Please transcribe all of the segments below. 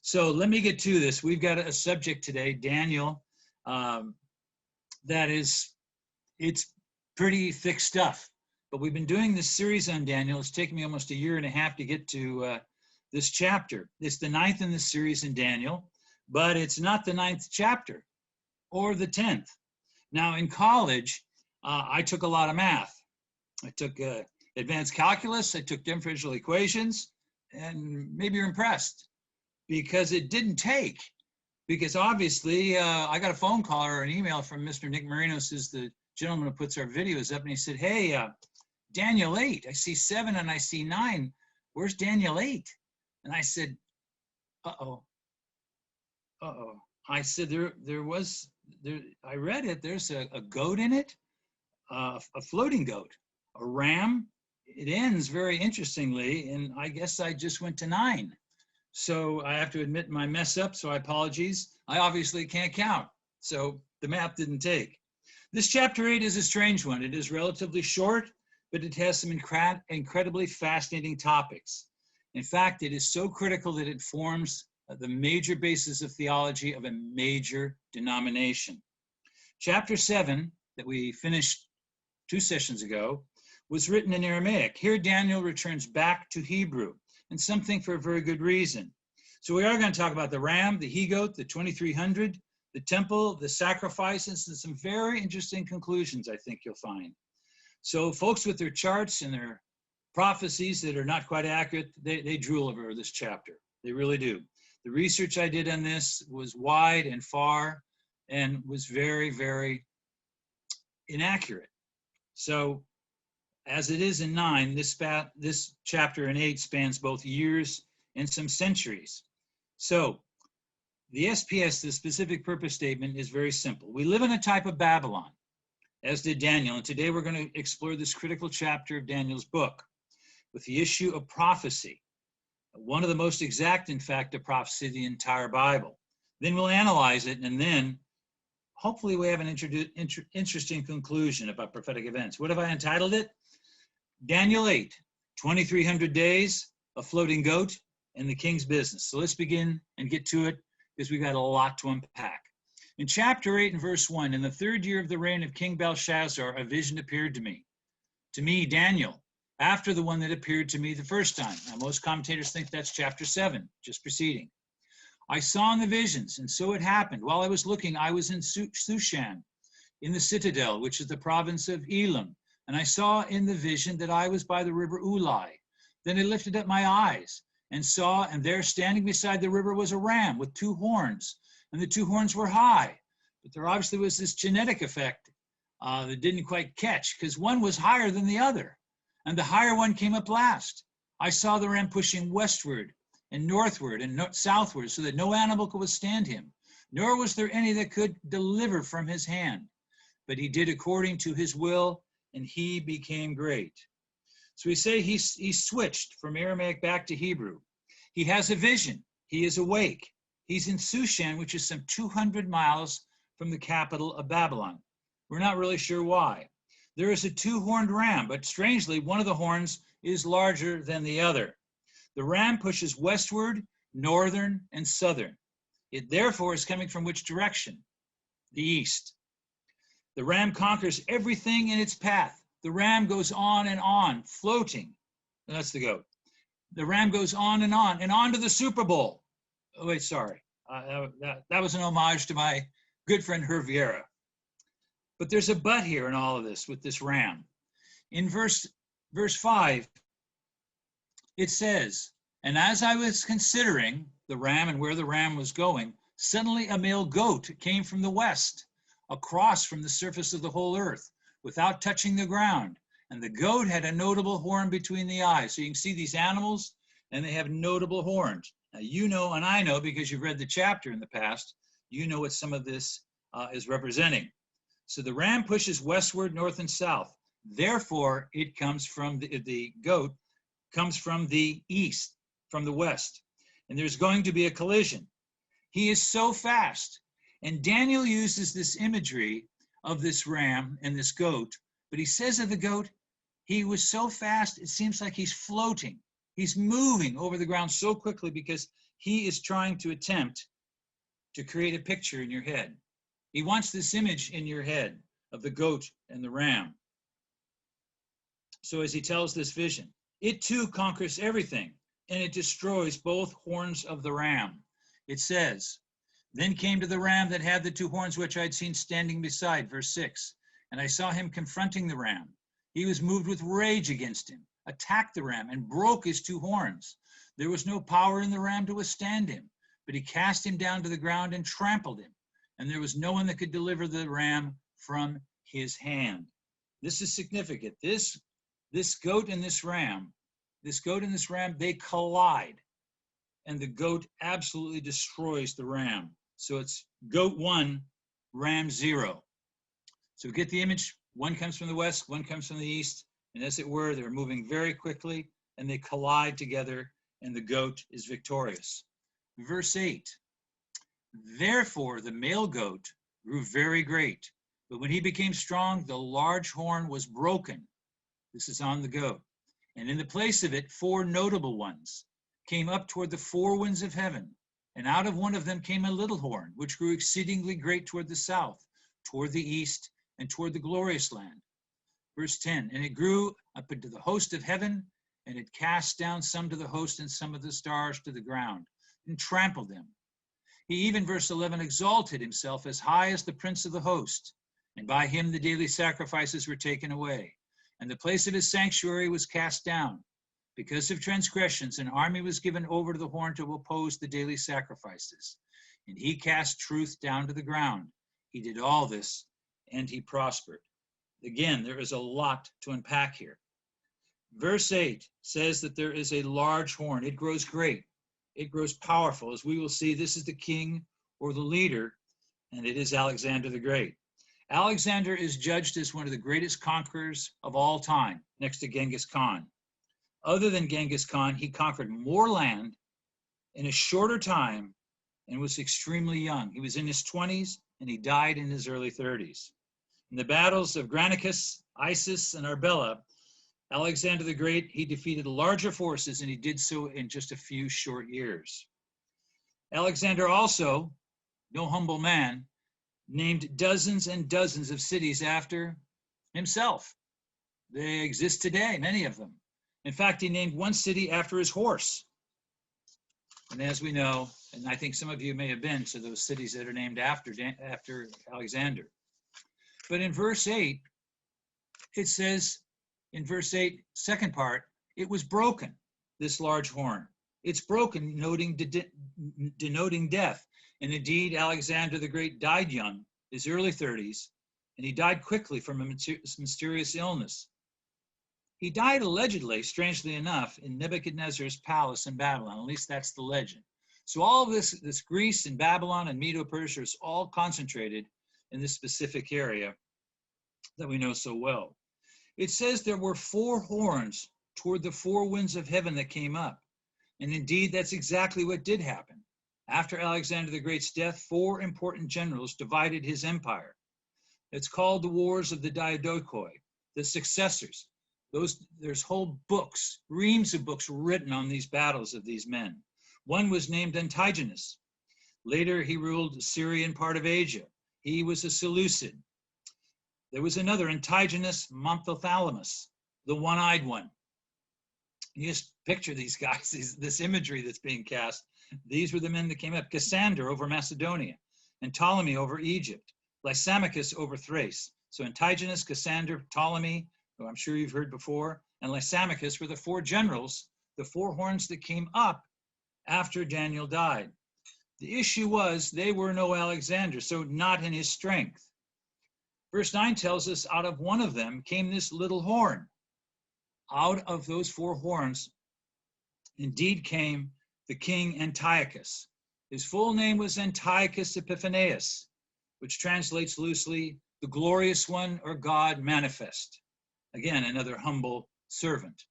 So let me get to this. We've got a subject today, Daniel, that is, it's pretty thick stuff. But we've been doing this series on Daniel. It's taken me almost a year and a half to get to this chapter. It's the 9th in the series in Daniel, but it's not the 9th chapter or the 10th. Now, in college, I took a lot of math. I took advanced calculus, I took differential equations, and maybe you're impressed because it didn't take. Because obviously, I got a phone call or an email from Mr. Nick Marinos, who's the gentleman who puts our videos up, and he said, hey, Daniel 8, I see 7 and I see 9. Where's Daniel 8? And I said, uh-oh. I said, I read it, there's a goat in it, a floating goat, a ram. It ends very interestingly, and I guess I just went to 9. So I have to admit my mess up, so I apologize. I obviously can't count, so the math didn't take. This chapter 8 is a strange one. It is relatively short, but it has some incredibly fascinating topics. In fact, it is so critical that it forms the major basis of theology of a major denomination. Chapter 7, that we finished 2 sessions ago, was written in Aramaic. Here Daniel returns back to Hebrew, and something for a very good reason. So we are going to talk about the ram, the he-goat, the 2300, the temple, the sacrifices, and some very interesting conclusions I think you'll find. So folks with their charts and their prophecies that are not quite accurate, they drool over this chapter. They really do. The research I did on this was wide and far and was very, very inaccurate. So as it is in 9, this chapter in 8 spans both years and some centuries. So the SPS, the specific purpose statement, is very simple. We live in a type of Babylon, as did Daniel, and today we're going to explore this critical chapter of Daniel's book with the issue of prophecy, one of the most exact, in fact, of prophecy of the entire Bible. Then we'll analyze it, and then hopefully we have an interesting conclusion about prophetic events. What have I entitled it? Daniel 8, 2300 days, a floating goat, and the king's business. So let's begin and get to it because we've got a lot to unpack. In chapter 8 and verse 1, in the 3rd year of the reign of King Belshazzar, a vision appeared to me, Daniel, after the one that appeared to me the first time. Now, most commentators think that's chapter 7, just preceding. I saw in the visions, and so it happened. While I was looking, I was in Shushan, in the citadel, which is the province of Elam. And I saw in the vision that I was by the river Ulai. Then I lifted up my eyes and saw, and there standing beside the river was a ram with 2 horns. And the 2 horns were high. But there obviously was this genetic effect that didn't quite catch, because one was higher than the other. And the higher one came up last. I saw the ram pushing westward and northward and southward so that no animal could withstand him, nor was there any that could deliver from his hand. But he did according to his will, and he became great. So we say he switched from Aramaic back to Hebrew. He has a vision. He is awake. He's in Shushan, which is some 200 miles from the capital of Babylon. We're not really sure why. There is a 2-horned ram, but strangely, one of the horns is larger than the other. The ram pushes westward, northern, and southern. It therefore is coming from which direction? The east. The ram conquers everything in its path. The ram goes on, floating. That's the goat. The ram goes on and on to the Super Bowl. Oh, wait, sorry. That was an homage to my good friend Herv Vieira. But there's a but here in all of this with this ram. In verse 5, it says, and as I was considering the ram and where the ram was going, suddenly a male goat came from the west, across from the surface of the whole earth, without touching the ground. And the goat had a notable horn between the eyes. So you can see these animals, and they have notable horns. Now, you know, and I know, because you've read the chapter in the past, you know what some of this is representing. So the ram pushes westward, north, and south. Therefore, it comes from the goat comes from the east, from the west. And there's going to be a collision. He is so fast. And Daniel uses this imagery of this ram and this goat, but he says of the goat, he was so fast, it seems like he's floating. He's moving over the ground so quickly because he is trying to attempt to create a picture in your head. He wants this image in your head of the goat and the ram. So as he tells this vision, it too conquers everything, and it destroys both horns of the ram. It says, then came to the ram that had the two horns which I had seen standing beside, verse 6, and I saw him confronting the ram. He was moved with rage against him, attacked the ram, and broke his two horns. There was no power in the ram to withstand him, but he cast him down to the ground and trampled him, and there was no one that could deliver the ram from his hand. This is significant. This goat and this ram, they collide, and the goat absolutely destroys the ram. So it's goat 1, ram 0. So get the image. One comes from the west, one comes from the east, and as it were, they're moving very quickly, and they collide together, and the goat is victorious. Verse 8, therefore the male goat grew very great, but when he became strong, the large horn was broken. This is on the goat. And in the place of it, 4 notable ones came up toward the 4 winds of heaven. And out of one of them came a little horn, which grew exceedingly great toward the south, toward the east, and toward the glorious land. Verse 10, and it grew up into the host of heaven, and it cast down some to the host and some of the stars to the ground, and trampled them. He even, verse 11, exalted himself as high as the prince of the host, and by him the daily sacrifices were taken away. And the place of his sanctuary was cast down. Because of transgressions, an army was given over to the horn to oppose the daily sacrifices. And he cast truth down to the ground. He did all this, and he prospered. Again, there is a lot to unpack here. Verse 8 says that there is a large horn. It grows great. It grows powerful. As we will see, this is the king or the leader, and it is Alexander the Great. Alexander is judged as one of the greatest conquerors of all time, next to Genghis Khan. Other than Genghis Khan, he conquered more land in a shorter time and was extremely young. He was in his 20s, and he died in his early 30s. In the battles of Granicus, Issus, and Arbela, Alexander the Great, he defeated larger forces, and he did so in just a few short years. Alexander also, no humble man, named dozens and dozens of cities after himself. They exist today, many of them. In fact, he named one city after his horse. And as we know, and I think some of you may have been to those cities that are named after Alexander. But in verse 8, it says, in verse 8, second part, it was broken, this large horn. It's broken, denoting death. And indeed, Alexander the Great died young, his early 30s, and he died quickly from a mysterious illness. He died allegedly, strangely enough, in Nebuchadnezzar's palace in Babylon. At least that's the legend. So all of this Greece and Babylon and Medo-Persia is all concentrated in this specific area that we know so well. It says there were 4 horns toward the 4 winds of heaven that came up. And indeed, that's exactly what did happen. After Alexander the Great's death, 4 important generals divided his empire. It's called the Wars of the Diadochoi, the successors. There's whole books, reams of books written on these battles of these men. One was named Antiochus. Later, he ruled the Syrian part of Asia. He was a Seleucid. There was another, Antiochus Monthothalmus, the one-eyed one. You just picture these guys, this imagery that's being cast. These were the men that came up. Cassander over Macedonia, and Ptolemy over Egypt, Lysimachus over Thrace. So Antiochus, Cassander, Ptolemy, who I'm sure you've heard before, and Lysimachus were the 4 generals, the 4 horns that came up after Daniel died. The issue was they were no Alexander, so not in his strength. Verse 9 tells us out of one of them came this little horn. Out of those 4 horns indeed came the king Antiochus. His full name was Antiochus Epiphanes, which translates loosely, the glorious one or God manifest. Again, another humble servant.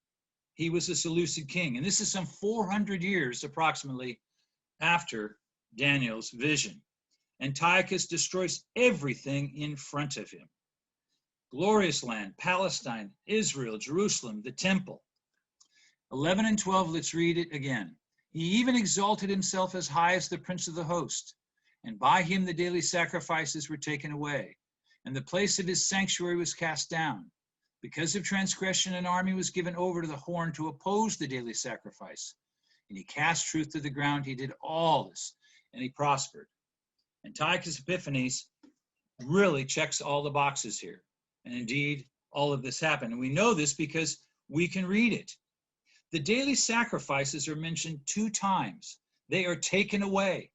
He was a Seleucid king, and this is some 400 years approximately after Daniel's vision. Antiochus destroys everything in front of him. Glorious land, Palestine, Israel, Jerusalem, the temple. 11 and 12, let's read it again. He even exalted himself as high as the prince of the host, and by him the daily sacrifices were taken away, and the place of his sanctuary was cast down. Because of transgression, an army was given over to the horn to oppose the daily sacrifice. And he cast truth to the ground. He did all this, and he prospered. Antiochus Epiphanes really checks all the boxes here. And indeed, all of this happened. And we know this because we can read it. The daily sacrifices are mentioned 2 times. They are taken away.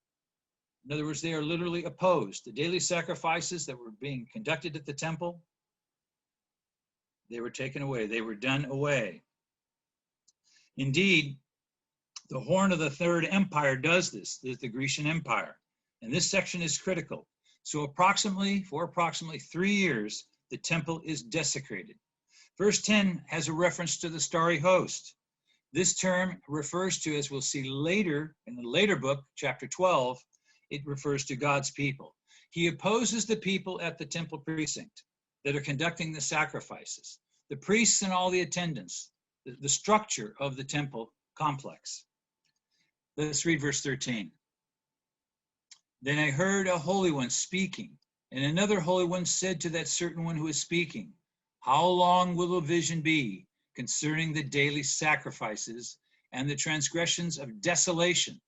In other words, they are literally opposed. The daily sacrifices that were being conducted at the temple, they were taken away. They were done away. Indeed, the horn of the Third Empire does this, the Grecian Empire. And this section is critical. So for approximately 3 years, the temple is desecrated. Verse 10 has a reference to the starry host. This term refers to, as we'll see later in the later book, chapter 12, it refers to God's people. He opposes the people at the temple precinct that are conducting the sacrifices, the priests and all the attendants, the structure of the temple complex. Let's read verse 13. Then I heard a holy one speaking, and another holy one said to that certain one who is speaking, how long will the vision be concerning the daily sacrifices and the transgressions of desolation,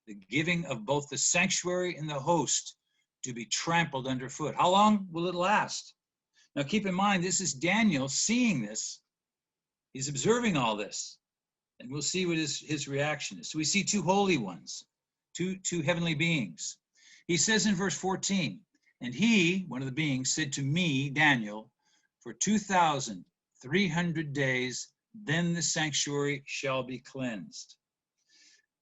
the giving of both the sanctuary and the host to be trampled underfoot? How long will it last? Now keep in mind, this is Daniel seeing this. He's observing all this, and we'll see what his reaction is. So we see 2 holy ones, two heavenly beings. He says in verse 14, and he, one of the beings, said to me, Daniel, for 2,300 days, then the sanctuary shall be cleansed.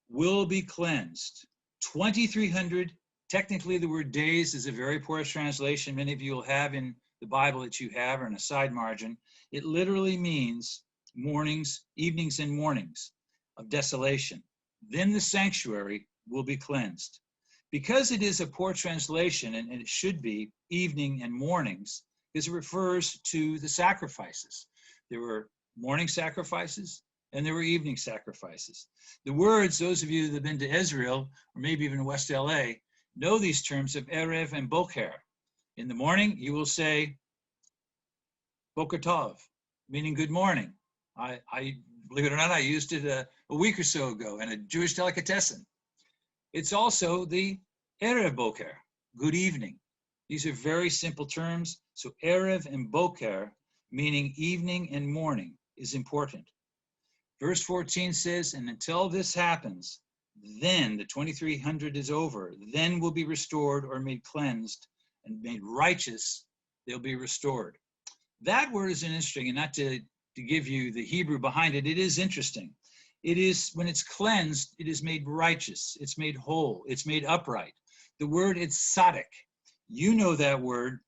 Will be cleansed. 2,300, technically the word days is a very poor translation. Many of you will have in the Bible that you have or in a side margin. It literally means mornings, evenings and mornings of desolation. Then the sanctuary will be cleansed. Because it is a poor translation, and it should be evening and mornings, because it refers to the sacrifices. There were morning sacrifices and there were evening sacrifices. The words, those of you that have been to Israel, or maybe even West LA, know these terms of Erev and Boker. In the morning, you will say Boker Tov, meaning good morning. I believe it or not, I used it a week or so ago in a Jewish delicatessen. It's also the Erev Boker, good evening. These are very simple terms. So Erev and Boker, meaning evening and morning, is important. Verse 14 says, and until this happens, then the 2,300 is over. Then will be restored or made cleansed and made righteous. They'll be restored. That word is interesting, and not to give you the Hebrew behind it, it is interesting. It is, when it's cleansed, it is made righteous. It's made whole. It's made upright. The word is tzaddik. You know that word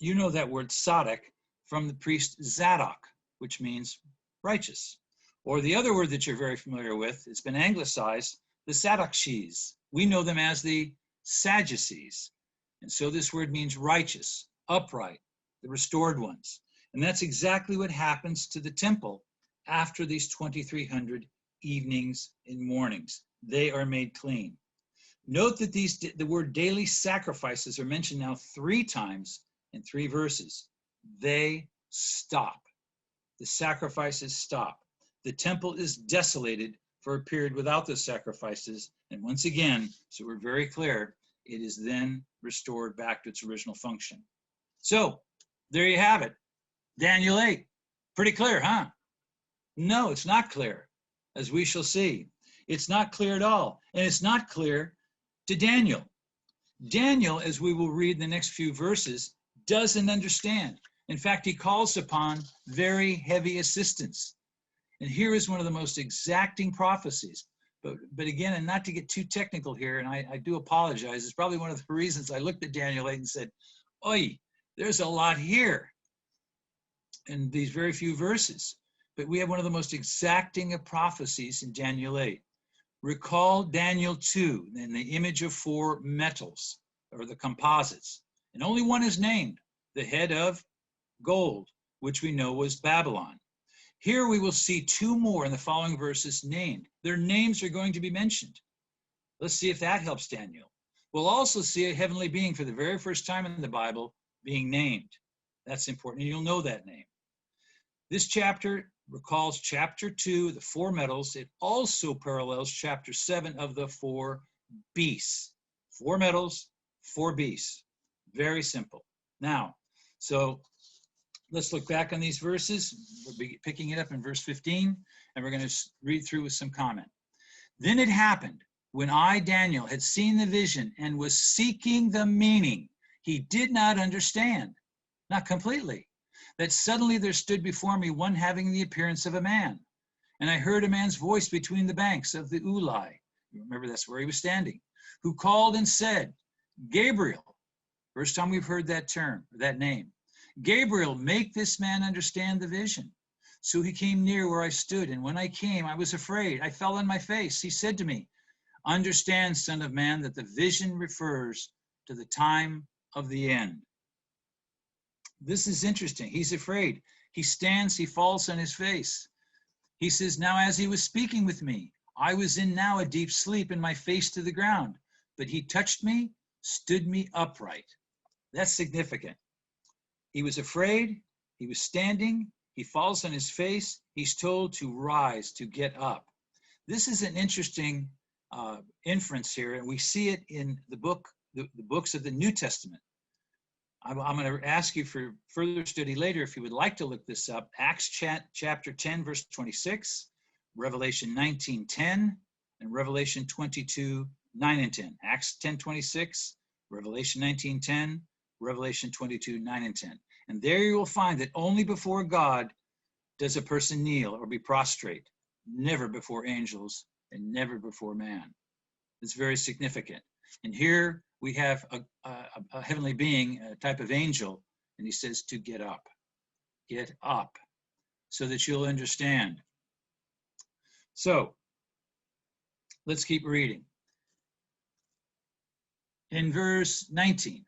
tzaddik from the priest Zadok, which means righteous. Or the other word that you're very familiar with, it's been anglicized, the Sadducees. We know them as the Sadducees. And so this word means righteous, upright, the restored ones. And that's exactly what happens to the temple after these 2,300 evenings and mornings. They are made clean. Note that the word daily sacrifices are mentioned now 3 times in 3 verses. They stop. The sacrifices stop. The temple is desolated for a period without the sacrifices. And once again, so we're very clear, it is then restored back to its original function. So there you have it. Daniel 8. Pretty clear, huh? No, it's not clear, as we shall see. It's not clear at all. And it's not clear to Daniel. Daniel, as we will read in the next few verses, doesn't understand. In fact, he calls upon very heavy assistance. And here is one of the most exacting prophecies. But again, and not to get too technical here, and I do apologize, it's probably one of the reasons I looked at Daniel 8 and said, oi, there's a lot here in these very few verses. But we have one of the most exacting of prophecies in Daniel 8. Recall Daniel 2 and the image of 4 metals, or the composites. And only one is named, the head of gold, which we know was Babylon. Here we will see two more in the following verses named. Their names are going to be mentioned. Let's see if that helps Daniel. We'll also see a heavenly being for the very first time in the Bible being named. That's important, and you'll know that name. This chapter recalls chapter 2, the four metals. It also parallels chapter 7 of the four beasts. Four metals, four beasts. Very simple. Now, so let's look back on these verses. We'll be picking it up in verse 15, and we're going to read through with some comment. Then it happened, when I, Daniel, had seen the vision and was seeking the meaning, he did not understand, not completely, that suddenly there stood before me one having the appearance of a man. And I heard a man's voice between the banks of the Ulai. You remember that's where he was standing, who called and said, Gabriel. First time we've heard that term, that name. Gabriel, make this man understand the vision. So he came near where I stood, and when I came, I was afraid. I fell on my face. He said to me, understand, son of man, that the vision refers to the time of the end. This is interesting. He's afraid. He stands, he falls on his face. He says, now as he was speaking with me, I was in now a deep sleep and my face to the ground, but he touched me, stood me upright. That's significant. He was afraid, he was standing, he falls on his face, he's told to rise, to get up. This is an interesting inference here, and we see it in the books of the New Testament. I'm going to ask you for further study later if you would like to look this up. Acts chapter 10, verse 26, Revelation 19:10, and Revelation 22, 9 and 10. Acts 10:26, Revelation 19:10, Revelation 22, 9 and 10. And there you will find that only before God does a person kneel or be prostrate, never before angels and never before man. It's very significant. And here we have a heavenly being, a type of angel, and he says to get up, so that you'll understand. So let's keep reading. In verse 19,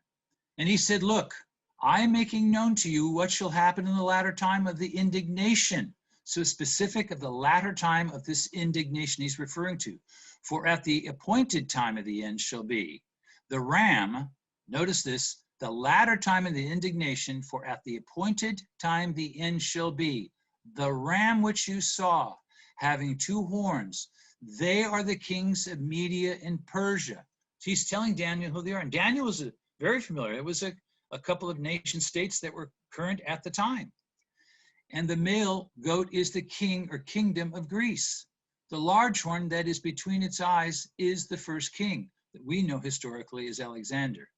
and he said, look, I am making known to you what shall happen in the latter time of the indignation. So specific of the latter time of this indignation he's referring to. For at the appointed time of the end shall be the ram, notice this, the latter time of the indignation, for at the appointed time the end shall be the ram which you saw, having two horns. They are the kings of Media and Persia. So he's telling Daniel who they are. And Daniel was very familiar. It was a couple of nation states that were current at the time. And the male goat is the king or kingdom of Greece. The large horn that is between its eyes is the first king that we know historically as Alexander.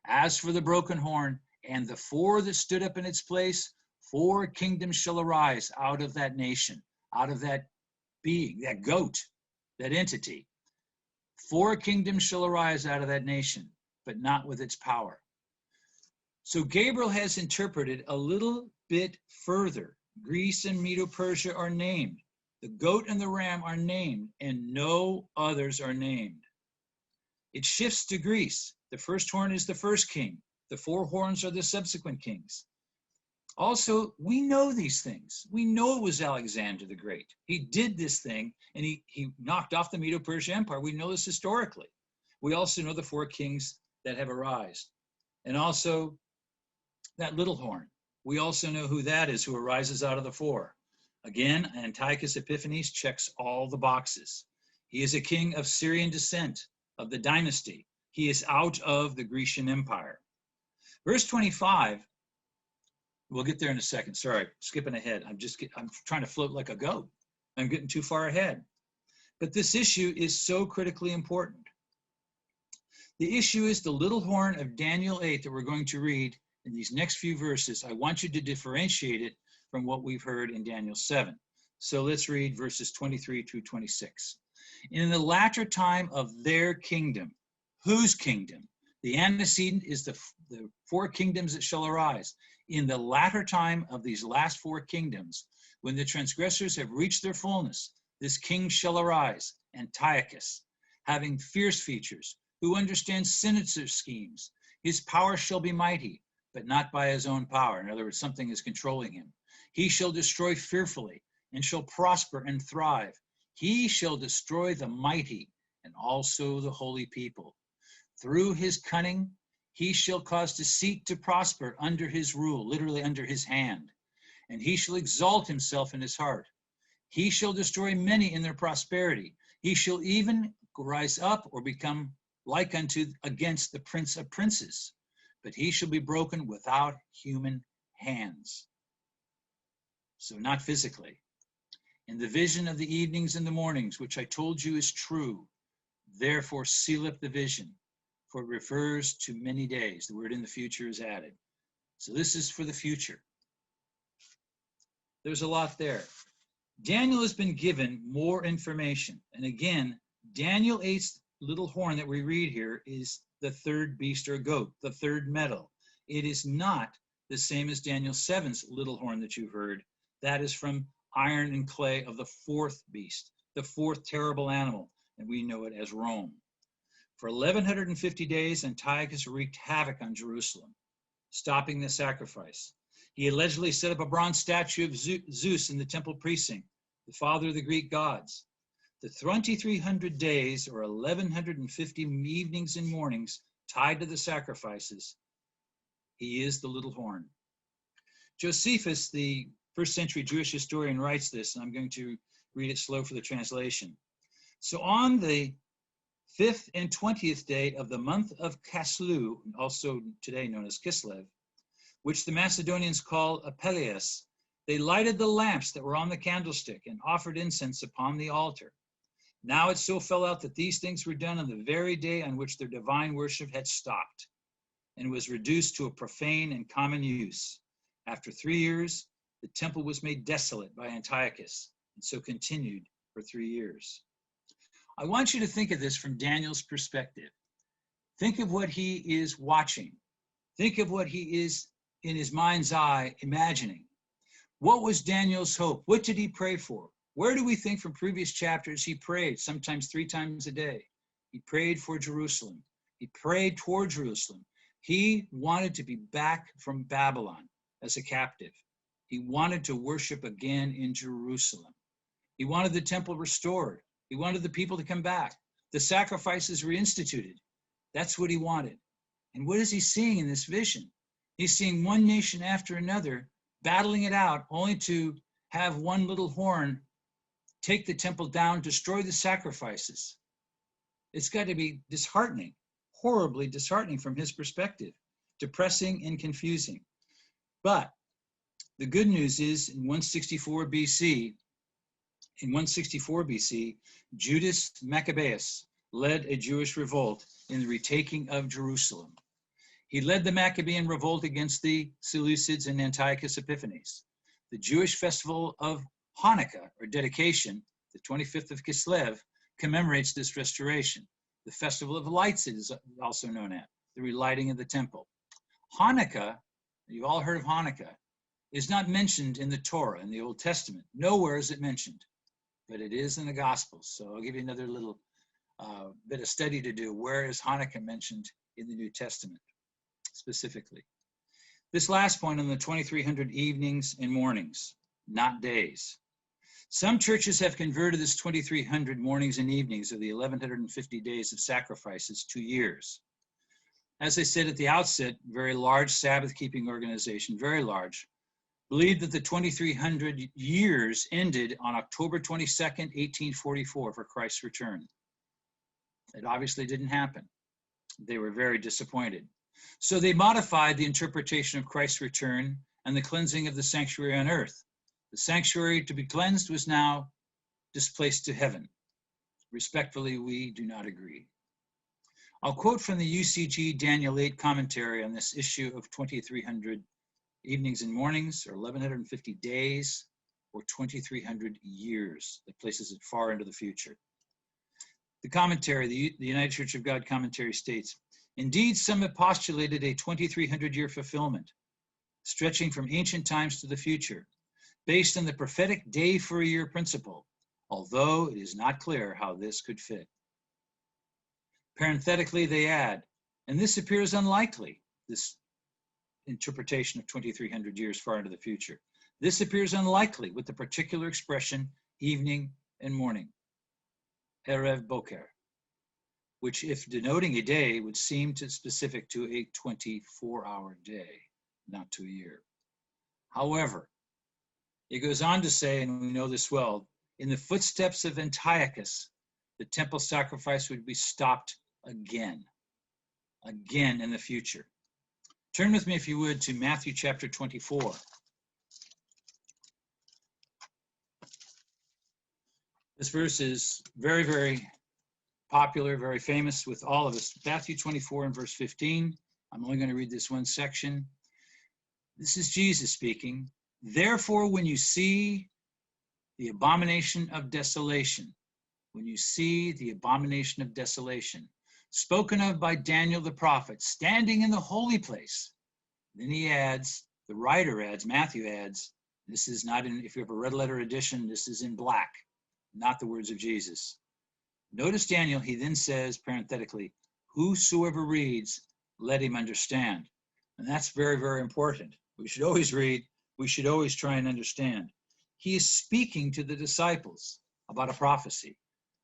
As for the broken horn and the four that stood up in its place, four kingdoms shall arise out of that nation, out of that being, that goat, that entity. Four kingdoms shall arise out of that nation, but not with its power. So Gabriel has interpreted a little bit further. Greece and Medo-Persia are named. The goat and the ram are named, and no others are named. It shifts to Greece. The first horn is the first king. The four horns are the subsequent kings. Also, we know these things. We know it was Alexander the Great. He did this thing, and he knocked off the Medo-Persia Empire. We know this historically. We also know the four kings that have arisen. And also, that little horn. We also know who that is, who arises out of the four. Again, Antiochus Epiphanes checks all the boxes. He is a king of Syrian descent, of the dynasty. He is out of the Grecian Empire. Verse 25, we'll get there in a second. Sorry, skipping ahead. I'm trying to float like a goat. I'm getting too far ahead. But this issue is so critically important. The issue is the little horn of Daniel 8 that we're going to read in these next few verses. I want you to differentiate it from what we've heard in Daniel 7. So let's read verses 23 through 26. In the latter time of their kingdom, whose kingdom? The antecedent is the four kingdoms that shall arise. In the latter time of these last four kingdoms, when the transgressors have reached their fullness, this king shall arise, Antiochus, having fierce features, who understands sinister schemes. His power shall be mighty, but not by his own power. In other words, something is controlling him. He shall destroy fearfully and shall prosper and thrive. He shall destroy the mighty and also the holy people. Through his cunning, he shall cause deceit to prosper under his rule, literally under his hand. And he shall exalt himself in his heart. He shall destroy many in their prosperity. He shall even rise up or become like unto against the prince of princes. But he shall be broken without human hands. So not physically. In the vision of the evenings and the mornings, which I told you is true, therefore seal up the vision, for it refers to many days. The word in the future is added. So this is for the future. There's a lot there. Daniel has been given more information. And again, Daniel 8's little horn that we read here is the third beast or goat, the third metal. It is not the same as Daniel 7's little horn that you've heard. That is from iron and clay of the fourth beast, the fourth terrible animal, and we know it as Rome. For 1150 days, Antiochus wreaked havoc on Jerusalem, stopping the sacrifice. He allegedly set up a bronze statue of Zeus in the temple precinct, the father of the Greek gods. The 2300 days, or 1150 evenings and mornings, tied to the sacrifices, he is the little horn. Josephus, the first century Jewish historian, writes this, and I'm going to read it slow for the translation. So on the 5th and 20th day of the month of Caslu, also today known as Kislev, which the Macedonians call Apelius, they lighted the lamps that were on the candlestick and offered incense upon the altar. Now it so fell out that these things were done on the very day on which their divine worship had stopped and was reduced to a profane and common use. After 3 years, the temple was made desolate by Antiochus, and so continued for 3 years. I want you to think of this from Daniel's perspective. Think of what he is watching. Think of what he is in his mind's eye imagining. What was Daniel's hope? What did he pray for? Where do we think from previous chapters he prayed, sometimes 3 times a day? He prayed for Jerusalem. He prayed toward Jerusalem. He wanted to be back from Babylon as a captive. He wanted to worship again in Jerusalem. He wanted the temple restored. He wanted the people to come back. The sacrifices reinstituted. That's what he wanted. And what is he seeing in this vision? He's seeing one nation after another battling it out, only to have one little horn take the temple down, destroy the sacrifices. It's got to be disheartening, horribly disheartening from his perspective, depressing and confusing. But the good news is in 164 BC, Judas Maccabeus led a Jewish revolt in the retaking of Jerusalem. He led the Maccabean revolt against the Seleucids and Antiochus Epiphanes. The Jewish festival of Hanukkah, or dedication, the 25th of Kislev, commemorates this restoration. The festival of lights is also known as the relighting of the temple. Hanukkah, you've all heard of Hanukkah, is not mentioned in the Torah, in the Old Testament. Nowhere is it mentioned, but it is in the Gospels. So I'll give you another little bit of study to do. Where is Hanukkah mentioned in the New Testament specifically? This last point on the 2300 evenings and mornings, not days. Some churches have converted this 2300 mornings and evenings of the 1150 days of sacrifices to years. As I said at the outset, very large Sabbath-keeping organization, very large, believed that the 2300 years ended on October 22nd, 1844 for Christ's return. It obviously didn't happen. They were very disappointed. So they modified the interpretation of Christ's return and the cleansing of the sanctuary on earth. The sanctuary to be cleansed was now displaced to heaven. Respectfully, we do not agree. I'll quote from the UCG Daniel 8 commentary on this issue of 2300 evenings and mornings, or 1150 days, or 2300 years. That places it far into the future. The commentary, the United Church of God commentary states, indeed, some have postulated a 2300-year fulfillment, stretching from ancient times to the future, based on the prophetic day-for-a-year principle, although it is not clear how this could fit. Parenthetically, they add, and this appears unlikely, this interpretation of 2300 years far into the future. This appears unlikely with the particular expression evening and morning, erev boker, which if denoting a day would seem to specific to a 24-hour day, not to a year. However, it goes on to say, and we know this well, in the footsteps of Antiochus, the temple sacrifice would be stopped again in the future. Turn with me, if you would, to Matthew chapter 24. This verse is very, very popular, very famous with all of us. Matthew 24 and verse 15. I'm only going to read this one section. This is Jesus speaking. Therefore, when you see the abomination of desolation, spoken of by Daniel the prophet, standing in the holy place, then he adds, the writer adds, Matthew adds, this is not in, if you have a red letter edition, this is in black, not the words of Jesus. Notice Daniel, he then says, parenthetically, whosoever reads, let him understand. And that's very, very important. We should always read. We should always try and understand. He is speaking to the disciples about a prophecy.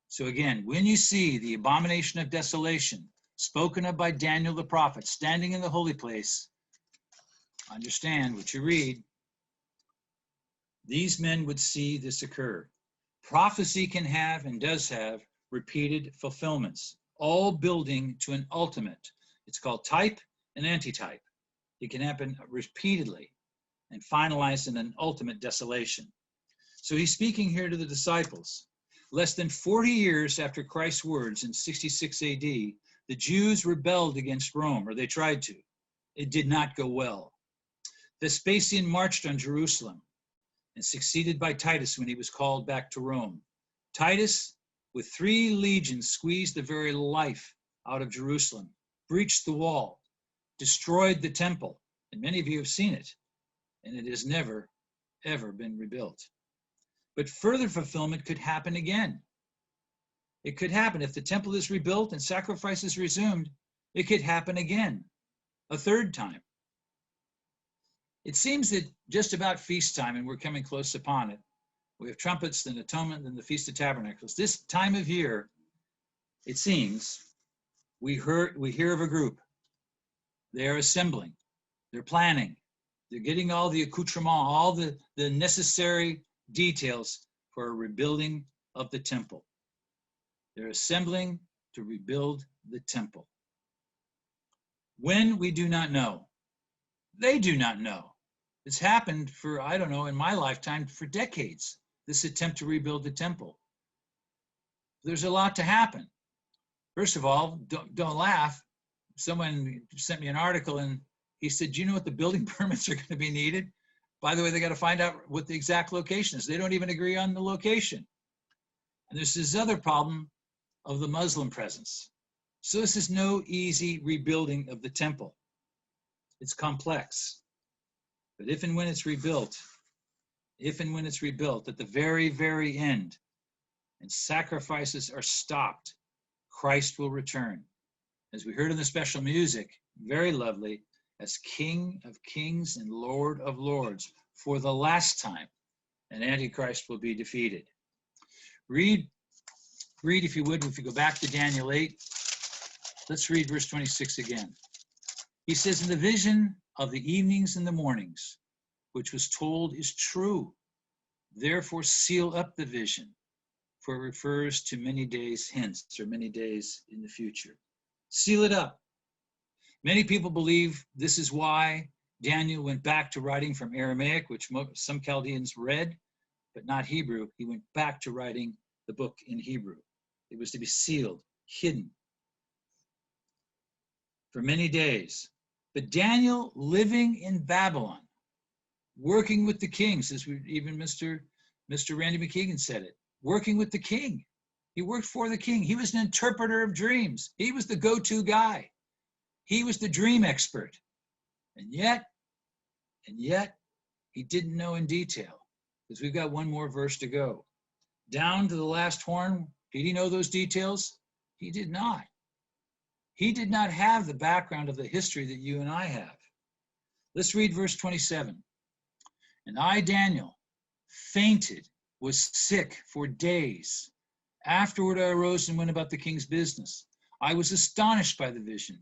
So again, when you see the abomination of desolation spoken of by Daniel the prophet standing in the holy place, understand what you read. These men would see this occur. Prophecy can have and does have repeated fulfillments, all building to an ultimate. It's called type and antitype. It can happen repeatedly and finalize in an ultimate desolation. So he's speaking here to the disciples. Less than 40 years after Christ's words in 66 AD, the Jews rebelled against Rome, or they tried to. It did not go well. Vespasian marched on Jerusalem and succeeded by Titus when he was called back to Rome. Titus, with 3 legions, squeezed the very life out of Jerusalem, breached the wall, destroyed the temple, and many of you have seen it, and it has never, ever been rebuilt. But further fulfillment could happen again. It could happen if the temple is rebuilt and sacrifices resumed. It could happen again, a third time. It seems that just about feast time, and we're coming close upon it, we have trumpets, then atonement, then the Feast of Tabernacles. This time of year, it seems, we hear of a group. They're assembling, they're planning, they're getting all the accoutrement, all the necessary details for a rebuilding of the temple. They're assembling to rebuild the temple. When, we do not know. They do not know. It's happened for, I don't know, in my lifetime, for decades, this attempt to rebuild the temple. There's a lot to happen. First of all, don't laugh. Someone sent me an article and he said, do you know what the building permits are going to be needed? By the way, they got to find out what the exact location is. They don't even agree on the location. And there's this other problem of the Muslim presence. So this is no easy rebuilding of the temple. It's complex. But if and when it's rebuilt, at the very, very end, and sacrifices are stopped, Christ will return. As we heard in the special music, very lovely, as King of Kings and Lord of Lords for the last time, and Antichrist will be defeated. Read if you would, if you go back to Daniel 8, let's read verse 26 again. He says, in the vision of the evenings and the mornings, which was told is true. Therefore seal up the vision, for it refers to many days hence, or many days in the future. Seal it up. Many people believe this is why Daniel went back to writing from Aramaic, which some Chaldeans read, but not Hebrew. He went back to writing the book in Hebrew. It was to be sealed, hidden for many days. But Daniel, living in Babylon, working with the kings, as even Mr. Randy McKeegan said it, working with the king. He worked for the king. He was an interpreter of dreams. He was the go-to guy. He was the dream expert. And yet, he didn't know in detail, because we've got one more verse to go. Down to the last horn, did he know those details? He did not. He did not have the background of the history that you and I have. Let's read verse 27. And I, Daniel, fainted, was sick for days. Afterward I arose and went about the king's business. I was astonished by the vision,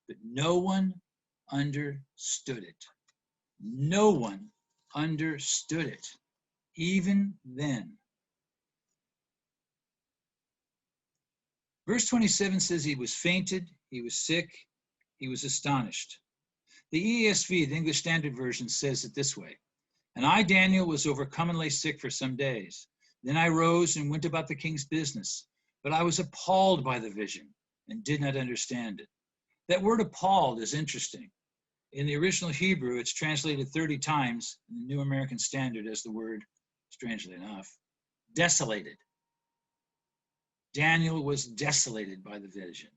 but no one understood it. No one understood it, even then. Verse 27 says he was fainted, he was sick, he was astonished. The ESV, the English Standard Version, says it this way. And I, Daniel, was overcome and lay sick for some days. Then I rose and went about the king's business, but I was appalled by the vision and did not understand it. That word appalled is interesting. In the original Hebrew, it's translated 30 times in the New American Standard as the word, strangely enough, desolated. Daniel was desolated by the vision.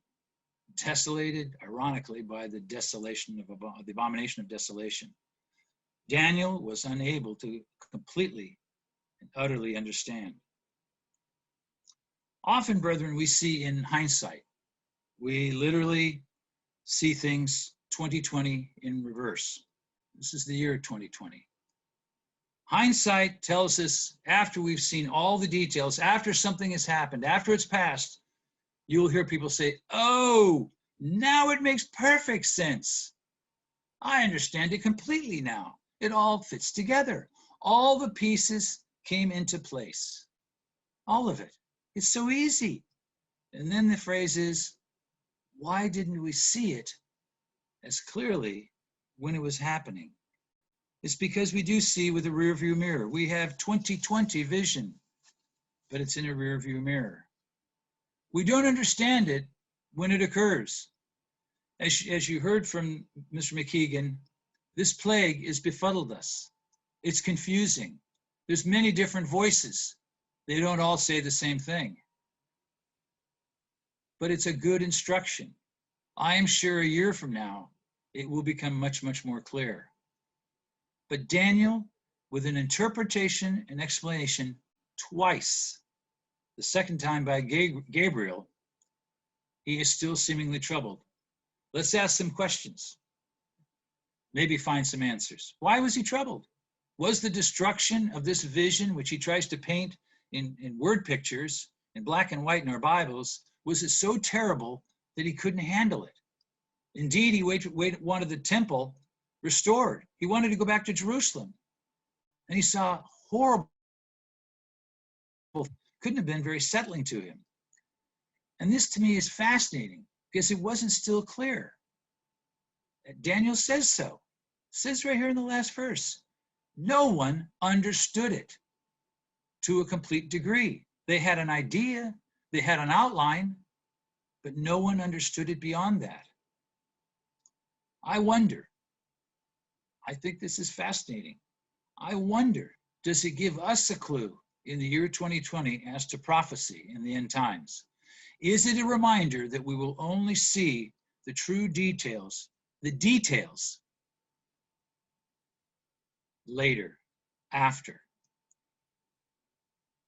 Desolated, ironically, by the desolation of the abomination of desolation. Daniel was unable to completely and utterly understand. Often, brethren, we see in hindsight. We literally see things 2020 in reverse. This is the year 2020. Hindsight tells us after we've seen all the details, after something has happened, after it's passed, you'll hear people say, oh, now it makes perfect sense. I understand it completely now. It all fits together. All the pieces came into place. All of it. It's so easy. And then the phrase is, why didn't we see it as clearly when it was happening? It's because we do see with a rear view mirror. We have 20/20 vision, but it's in a rear view mirror. We don't understand it when it occurs. As you heard from Mr. McKeegan, this plague has befuddled us. It's confusing. There's many different voices. They don't all say the same thing. But it's a good instruction. I am sure a year from now, it will become much, much more clear. But Daniel, with an interpretation and explanation twice, the second time by Gabriel, he is still seemingly troubled. Let's ask some questions. Maybe find some answers. Why was he troubled? Was the destruction of this vision, which he tries to paint in word pictures, in black and white in our Bibles, was it so terrible that he couldn't handle it? Indeed, he wanted the temple restored. He wanted to go back to Jerusalem. And he saw horrible, couldn't have been very settling to him. And this to me is fascinating because it wasn't still clear. Daniel says so. It says right here in the last verse. No one understood it to a complete degree. They had an idea, they had an outline, but no one understood it beyond that. I wonder, I think this is fascinating. I wonder, does it give us a clue in the year 2020 as to prophecy in the end times? Is it a reminder that we will only see the true details, the details, later, after?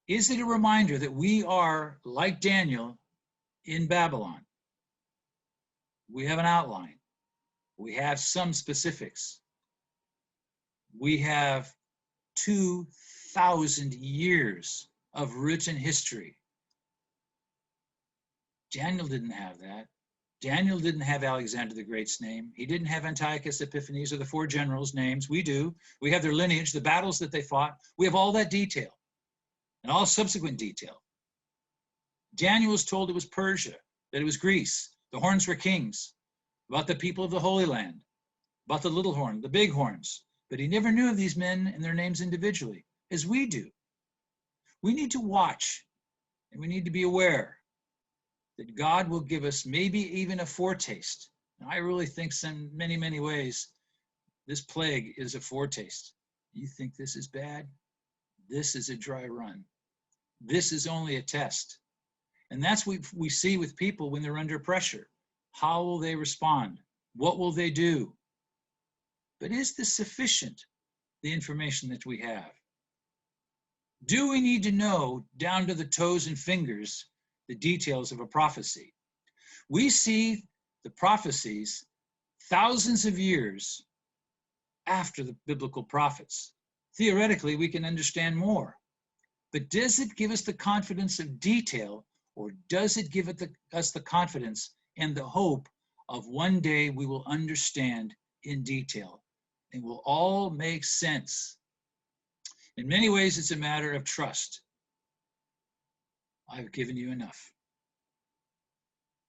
Is it a reminder that we are, like Daniel, in Babylon? We have an outline. We have some specifics. We have 2,000 years of written history. Daniel didn't have that. Daniel didn't have Alexander the Great's name. He didn't have Antiochus Epiphanes or the 4 generals' names. We do. We have their lineage, the battles that they fought. We have all that detail and all subsequent detail. Daniel was told it was Persia, that it was Greece. The horns were kings, about the people of the Holy Land, about the little horn, the big horns. But he never knew of these men and their names individually, as we do. We need to watch, and we need to be aware that God will give us maybe even a foretaste. And I really think in many, many ways, this plague is a foretaste. You think this is bad? This is a dry run. This is only a test. And that's what we see with people when they're under pressure. How will they respond? What will they do? But is this sufficient, the information that we have? Do we need to know down to the toes and fingers the details of a prophecy? We see the prophecies thousands of years after the biblical prophets, Theoretically, we can understand more. But does it give us the confidence of detail, or does it give us the confidence and the hope of one day we will understand in detail? It will all make sense. In many ways, it's a matter of trust. I've given you enough.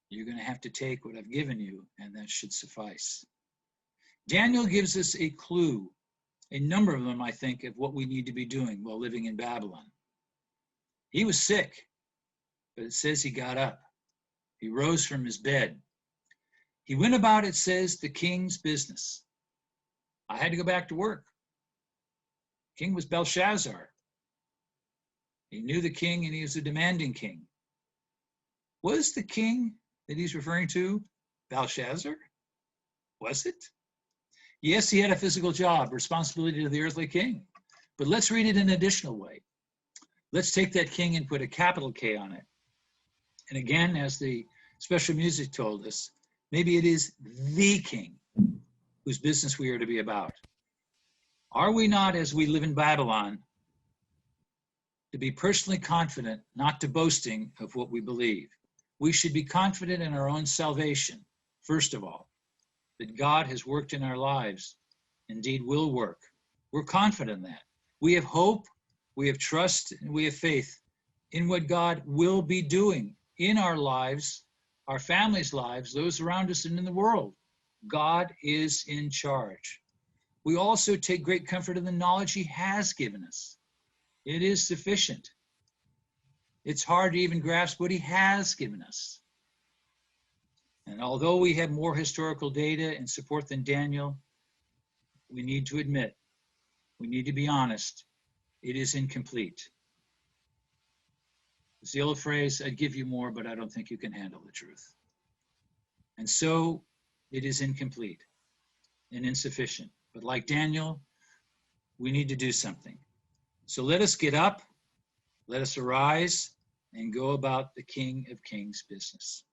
You're going to have to take what I've given you, and that should suffice. Daniel gives us a clue, a number of them, I think, of what we need to be doing while living in Babylon. He was sick, but it says he got up. He rose from his bed. He went about, it says, the king's business. I had to go back to work. King was Belshazzar. He knew the king, and he was a demanding king. Was the king that he's referring to Belshazzar? Was it? Yes, he had a physical job, responsibility to the earthly king. But let's read it in an additional way. Let's take that king and put a capital K on it. And again, as the special music told us, maybe it is the king whose business we are to be about. Are we not, as we live in Babylon, to be personally confident, not to boasting of what we believe? We should be confident in our own salvation, first of all, that God has worked in our lives, indeed will work. We're confident in that. We have hope, we have trust, and we have faith in what God will be doing in our lives, our families' lives, those around us and in the world. God is in charge. We also take great comfort in the knowledge he has given us. It is sufficient. It's hard to even grasp what he has given us. And although we have more historical data and support than Daniel, we need to admit, we need to be honest, it is incomplete. It's the old phrase, I'd give you more, but I don't think you can handle the truth. And so it is incomplete and insufficient. But like Daniel, we need to do something. So let us get up, let us arise, and go about the King of Kings business.